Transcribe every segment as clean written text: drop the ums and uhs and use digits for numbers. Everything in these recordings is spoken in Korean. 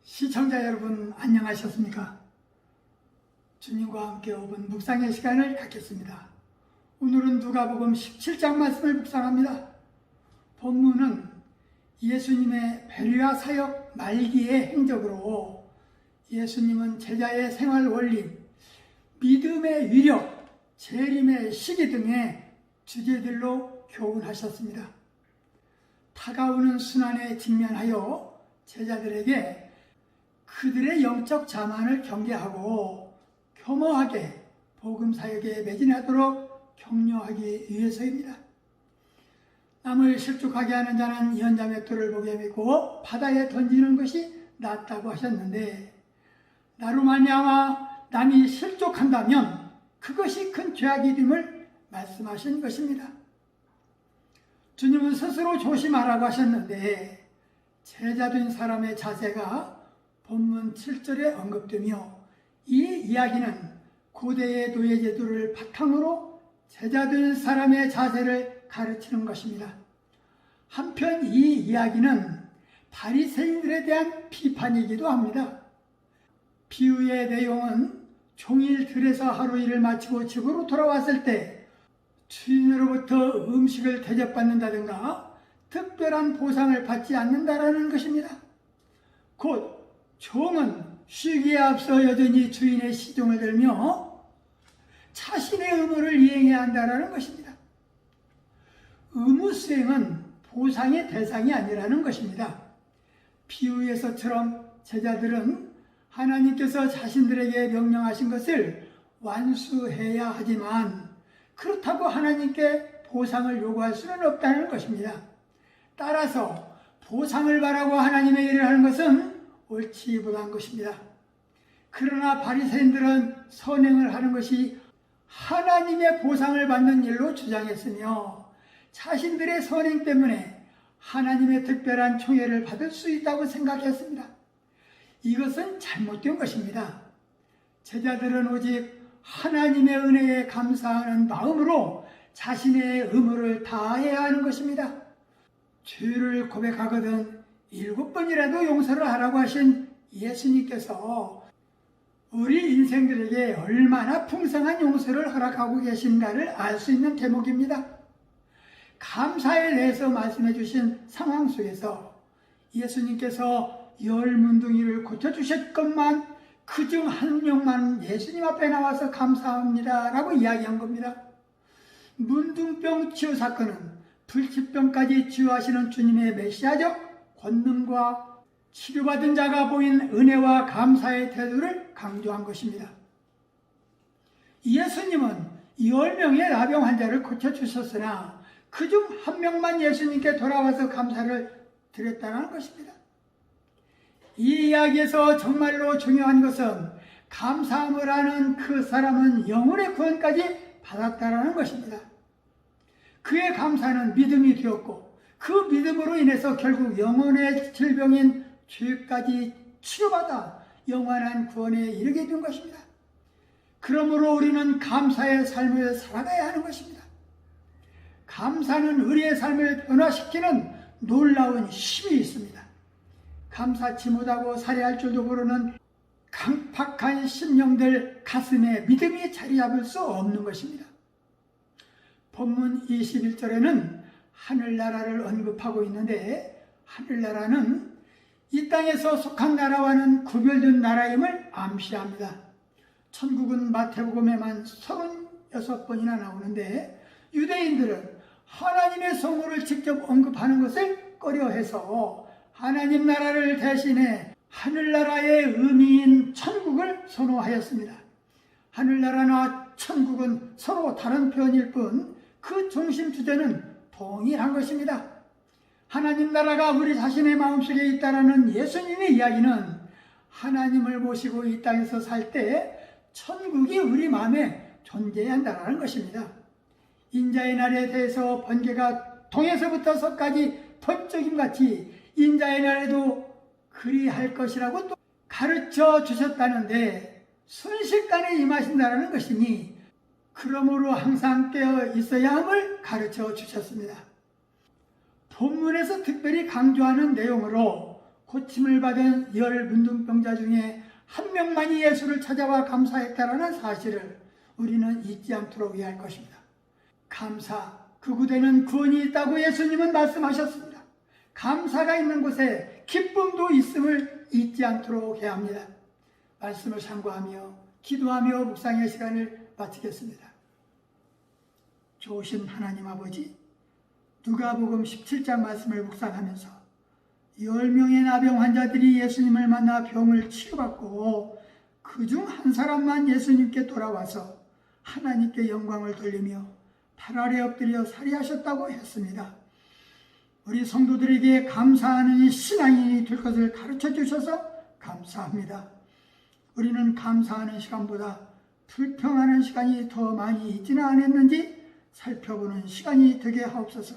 시청자 여러분 안녕하셨습니까? 주님과 함께 5분 묵상의 시간을 갖겠습니다. 오늘은 누가복음 17장 말씀을 묵상합니다. 본문은 예수님의 배려와 사역 말기의 행적으로 예수님은 제자의 생활 원리, 믿음의 위력, 재림의 시기 등의 주제들로 교훈하셨습니다. 다가오는 순환에 직면하여 제자들에게 그들의 영적 자만을 경계하고 겸허하게 복음 사역에 매진하도록 격려하기 위해서입니다. 남을 실족하게 하는 자는 연자맷돌을 목에 메고 바다에 던지는 것이 낫다고 하셨는데, 나로 말미암아 남이 실족한다면 그것이 큰 죄악이 됨을 말씀하신 것입니다. 주님은 스스로 조심하라고 하셨는데 제자된 사람의 자세가 본문 7절에 언급되며, 이 이야기는 고대의 노예제도를 바탕으로 제자된 사람의 자세를 가르치는 것입니다. 한편 이 이야기는 바리새인들에 대한 비판이기도 합니다. 비유의 내용은 종일 들에서 하루 일을 마치고 집으로 돌아왔을 때 주인으로부터 음식을 대접받는다든가 특별한 보상을 받지 않는다라는 것입니다. 곧 종은 쉬기에 앞서 여전히 주인의 시종을 들며 자신의 의무를 이행해야 한다는 것입니다. 의무 수행은 보상의 대상이 아니라는 것입니다. 비유에서처럼 제자들은 하나님께서 자신들에게 명령하신 것을 완수해야 하지만 그렇다고 하나님께 보상을 요구할 수는 없다는 것입니다. 따라서 보상을 바라고 하나님의 일을 하는 것은 옳지 못한 것입니다. 그러나 바리새인들은 선행을 하는 것이 하나님의 보상을 받는 일로 주장했으며 자신들의 선행 때문에 하나님의 특별한 총애를 받을 수 있다고 생각했습니다. 이것은 잘못된 것입니다. 제자들은 오직 하나님의 은혜에 감사하는 마음으로 자신의 의무를 다해야 하는 것입니다. 죄를 고백하거든 7번이라도 용서를 하라고 하신 예수님께서 우리 인생들에게 얼마나 풍성한 용서를 허락하고 계신가를 알 수 있는 대목입니다. 감사에 대해서 말씀해 주신 상황 속에서 예수님께서 10문둥이를 고쳐주셨건만 그중 한 명만 예수님 앞에 나와서 감사합니다 라고 이야기한 겁니다. 문둥병 치유 사건은 불치병까지 치유하시는 주님의 메시아적 권능과 치료받은 자가 보인 은혜와 감사의 태도를 강조한 것입니다. 예수님은 10명의 나병 환자를 고쳐주셨으나 그중 한 명만 예수님께 돌아와서 감사를 드렸다는 것입니다. 이 이야기에서 정말로 중요한 것은 감사함을 하는 그 사람은 영혼의 구원까지 받았다는 것입니다. 그의 감사는 믿음이 되었고 그 믿음으로 인해서 결국 영혼의 질병인 죄까지 치료받아 영원한 구원에 이르게 된 것입니다. 그러므로 우리는 감사의 삶을 살아가야 하는 것입니다. 감사는 우리의 삶을 변화시키는 놀라운 힘이 있습니다. 감사치 못하고 살해할 줄도 모르는 강팍한 심령들 가슴에 믿음이 자리 잡을 수 없는 것입니다. 본문 21절에는 하늘나라를 언급하고 있는데, 하늘나라는 이 땅에서 속한 나라와는 구별된 나라임을 암시합니다. 천국은 마태복음에만 36번이나 나오는데 유대인들은 하나님의 성호를 직접 언급하는 것을 꺼려해서 하나님 나라를 대신해 하늘나라의 의미인 천국을 선호하였습니다. 하늘나라나 천국은 서로 다른 표현일 뿐 그 중심 주제는 동일한 것입니다. 하나님 나라가 우리 자신의 마음속에 있다는 예수님의 이야기는 하나님을 모시고 이 땅에서 살 때 천국이 우리 마음에 존재해야 한다는 것입니다. 인자의 날에 대해서 번개가 동에서부터 서까지 번쩍임같이 인자의 날에도 그리할 것이라고 또 가르쳐 주셨다는데, 순식간에 임하신다는 것이니 그러므로 항상 깨어 있어야 함을 가르쳐 주셨습니다. 본문에서 특별히 강조하는 내용으로 고침을 받은 10 문둥병자 중에 한 명만이 예수를 찾아와 감사했다라는 사실을 우리는 잊지 않도록 해야 할 것입니다. 감사, 그 구대는 구원이 있다고 예수님은 말씀하셨습니다. 감사가 있는 곳에 기쁨도 있음을 잊지 않도록 해야 합니다. 말씀을 참고하며 기도하며 묵상의 시간을 마치겠습니다. 좋으신 하나님 아버지, 누가복음 17장 말씀을 묵상하면서 10명의 나병 환자들이 예수님을 만나 병을 치료받고 그중 한 사람만 예수님께 돌아와서 하나님께 영광을 돌리며 발 아래 엎드려 살해하셨다고 했습니다. 우리 성도들에게 감사하는 신앙인이 될 것을 가르쳐 주셔서 감사합니다. 우리는 감사하는 시간보다 불평하는 시간이 더 많이 있지는 않았는지 살펴보는 시간이 되게 하옵소서.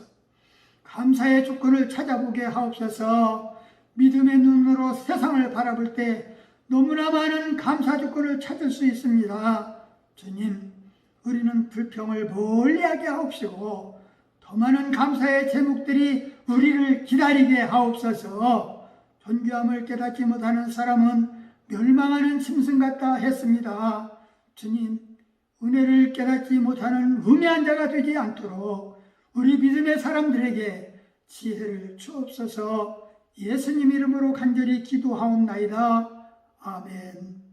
감사의 조건을 찾아보게 하옵소서. 믿음의 눈으로 세상을 바라볼 때 너무나 많은 감사 조건을 찾을 수 있습니다. 주님, 우리는 불평을 멀리하게 하옵시고 더 많은 감사의 제목들이 우리를 기다리게 하옵소서. 존귀함을 깨닫지 못하는 사람은 멸망하는 짐승 같다 했습니다. 주님, 은혜를 깨닫지 못하는 우매한 자가 되지 않도록 우리 믿음의 사람들에게 지혜를 주옵소서. 예수님 이름으로 간절히 기도하옵나이다. 아멘.